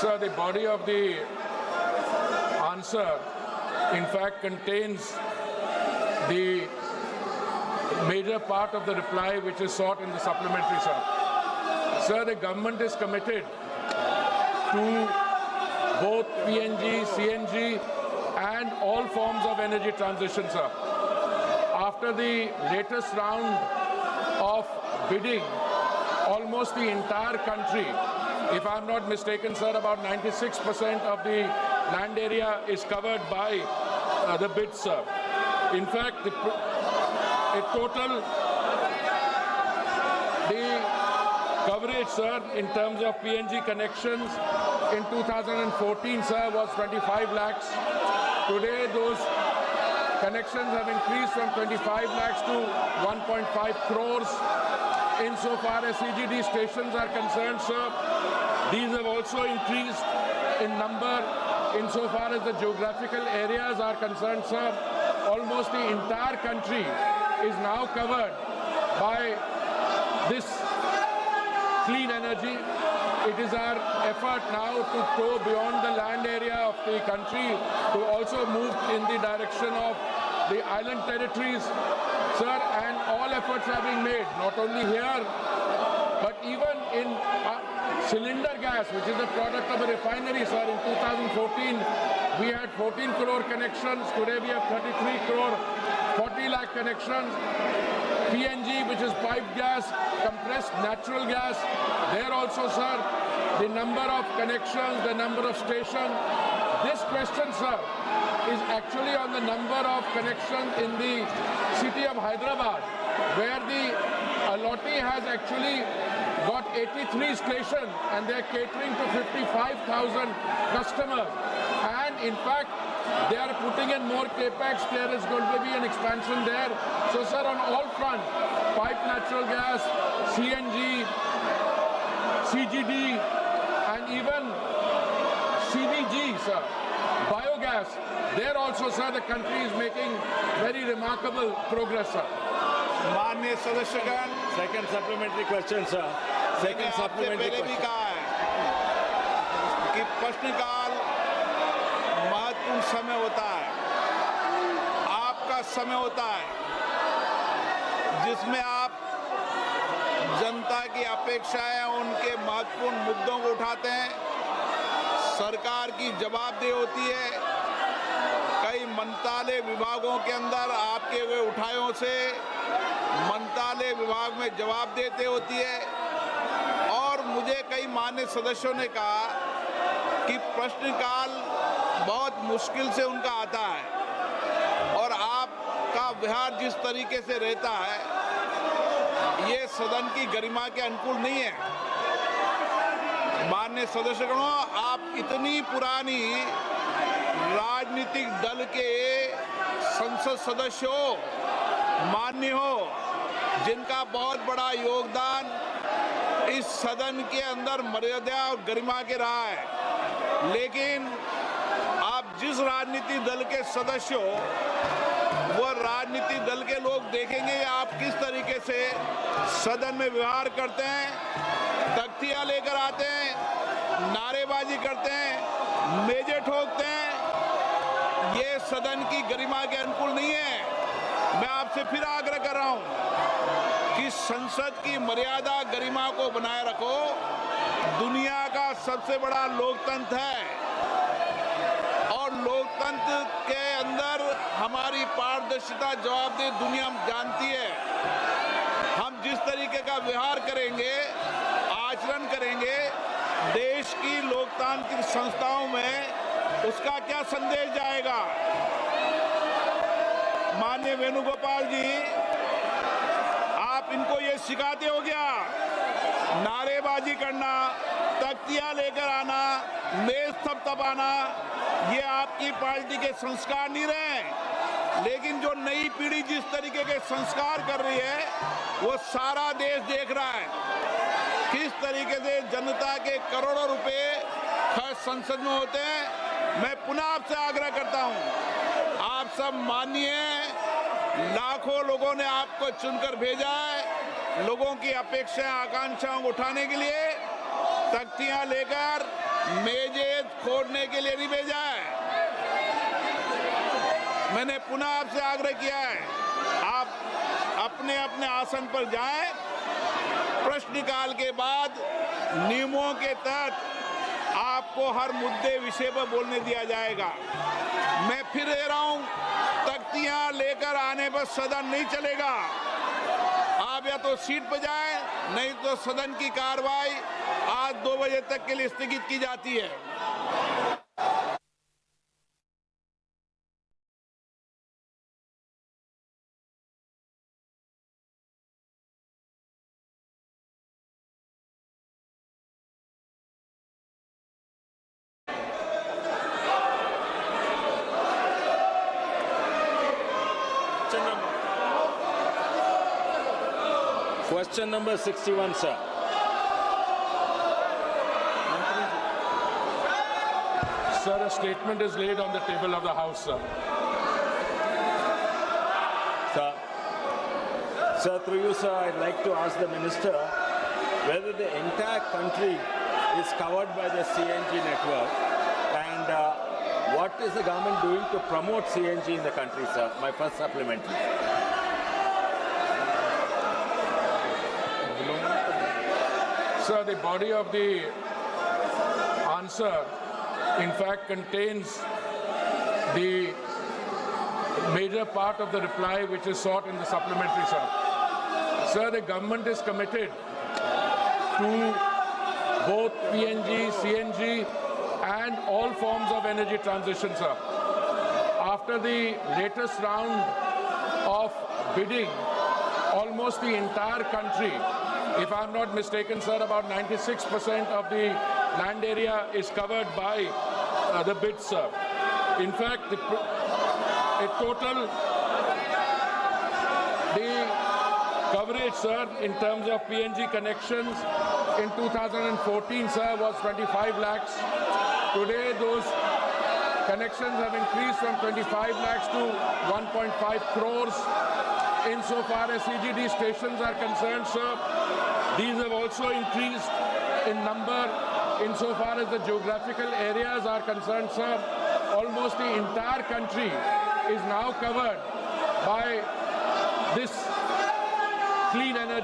Sir, the body of the answer, in fact, contains the major part of the reply which is sought in the supplementary, sir. Sir, the government is committed to both PNG, CNG, and all forms of energy transition, sir. After the latest round of bidding, almost the entire country, if I'm not mistaken, sir, about 96% of the land area is covered by the bids, sir. In fact, the coverage, sir, in terms of PNG connections in 2014, sir, was 25 lakhs. Today, those connections have increased from 25 lakhs to 1.5 crores. Insofar as CGD stations are concerned, sir, these have also increased in number. Insofar as the geographical areas are concerned, sir, almost the entire country is now covered by this clean energy. It is our effort now to go beyond the land area of the country to also move in the direction of the island territories, sir, and all efforts are being made, not only here, but even in cylinder gas, which is a product of a refinery, sir. In 2014, we had 14 crore connections. Today, we have 33 crore, 40 lakh connections. PNG, which is piped gas, compressed natural gas, there also, sir, the number of connections, the number of stations. This question, sir, is actually on the number of connections in the city of Hyderabad, where the Allotee has actually got 83 stations and they're catering to 55,000 customers. And in fact, they are putting in more capex. There is going to be an expansion there. So, sir, on all fronts, piped natural gas, CNG, CGD, and even CBG, sir, biogas, there also, sir, the country is making very remarkable progress, sir. माननीय सदस्यगण, second supplementary question, sir. Second supplementary पहले भी कहा है कि प्रश्नकाल महत्वपूर्ण समय होता है, आपका समय होता है, जिसमें आप जनता की अपेक्षाएं, उनके महत्वपूर्ण मुद्दों को उठाते हैं. सरकार की जवाबदेही होती है. कई मंत्रालय विभागों के अंदर आपके हुए उठायों से मंत्रालय विभाग में जवाब देते होती है. और मुझे कई मान्य सदस्यों ने कहा कि प्रश्नकाल बहुत मुश्किल से उनका आता है और आपका व्यवहार जिस तरीके से रहता है, ये सदन की गरिमा के अनुकूल नहीं है. माननीय सदस्यगणों, आप इतनी पुरानी राजनीतिक दल के संसद सदस्य हो, मान्य हो, जिनका बहुत बड़ा योगदान इस सदन के अंदर मर्यादा और गरिमा के रहा है. लेकिन आप जिस राजनीतिक दल के सदस्य हो, वो राजनीतिक दल के लोग देखेंगे आप किस तरीके से सदन में व्यवहार करते हैं. तख्तियां लेकर आते हैं, नारेबाजी करते हैं, मेजे ठोकते हैं. ये सदन की गरिमा के अनुकूल नहीं है. मैं आपसे फिर आग्रह कर रहा हूं कि संसद की मर्यादा गरिमा को बनाए रखो. दुनिया का सबसे बड़ा लोकतंत्र है और लोकतंत्र के अंदर हमारी पारदर्शिता, जवाबदेही दुनिया जानती है. हम जिस तरीके का व्यवहार करेंगे, आचरण करेंगे, देश की लोकतांत्रिक संस्थाओं में उसका क्या संदेश जाएगा. माननीय वेणुगोपाल जी, आप इनको ये सिखाते हो क्या? नारेबाजी करना, तख्तियां लेकर आना, मेज थपथपाना, ये आपकी पार्टी के संस्कार नहीं रहे. लेकिन जो नई पीढ़ी जिस तरीके के संस्कार कर रही है, वो सारा देश देख रहा है. किस तरीके से जनता के करोड़ों रुपए खर्च संसद में होते हैं. मैं पुनः आपसे आग्रह करता हूं, आप सब मानिए, लाखों लोगों ने आपको चुनकर भेजा है. लोगों की अपेक्षाएं, आकांक्षाओं को उठाने के लिए तख्तियां लेकर मेजें खोदने के लिए नहीं भेजा है। मैंने पुनः आपसे आग्रह किया है, आप अपने अपने आसन पर जाएं, प्रश्नकाल के बाद नियमों के तहत आपको हर मुद्दे विषय पर बोलने दिया जाएगा। मैं फिर दे रहा हूं, तख्तियां लेकर आने पर सदन नहीं चलेगा। आप या तो सीट पर जाएं, नहीं तो सदन की कार्रवाई आज 2 बजे तक के लिए स्थगित की जाती है। Question number 61, sir. Sir, a statement is laid on the table of the House, sir. Sir, through you, sir, I'd like to ask the minister whether the entire country is covered by the CNG network, and what is the government doing to promote CNG in the country, sir? My first supplementary. Sir, the body of the answer, in fact, contains the major part of the reply which is sought in the supplementary, sir. Sir, the government is committed to both PNG, CNG, and all forms of energy transition, sir. After the latest round of bidding, almost the entire country, if I'm not mistaken, sir, about 96% of the land area is covered by the bids, sir. In fact, the coverage, sir, in terms of PNG connections in 2014, sir, was 25 lakhs. Today, those connections have increased from 25 lakhs to 1.5 crores. Insofar as CGD stations are concerned, sir, these have also increased in number. Insofar as the geographical areas are concerned, sir, almost the entire country is now covered by this clean energy.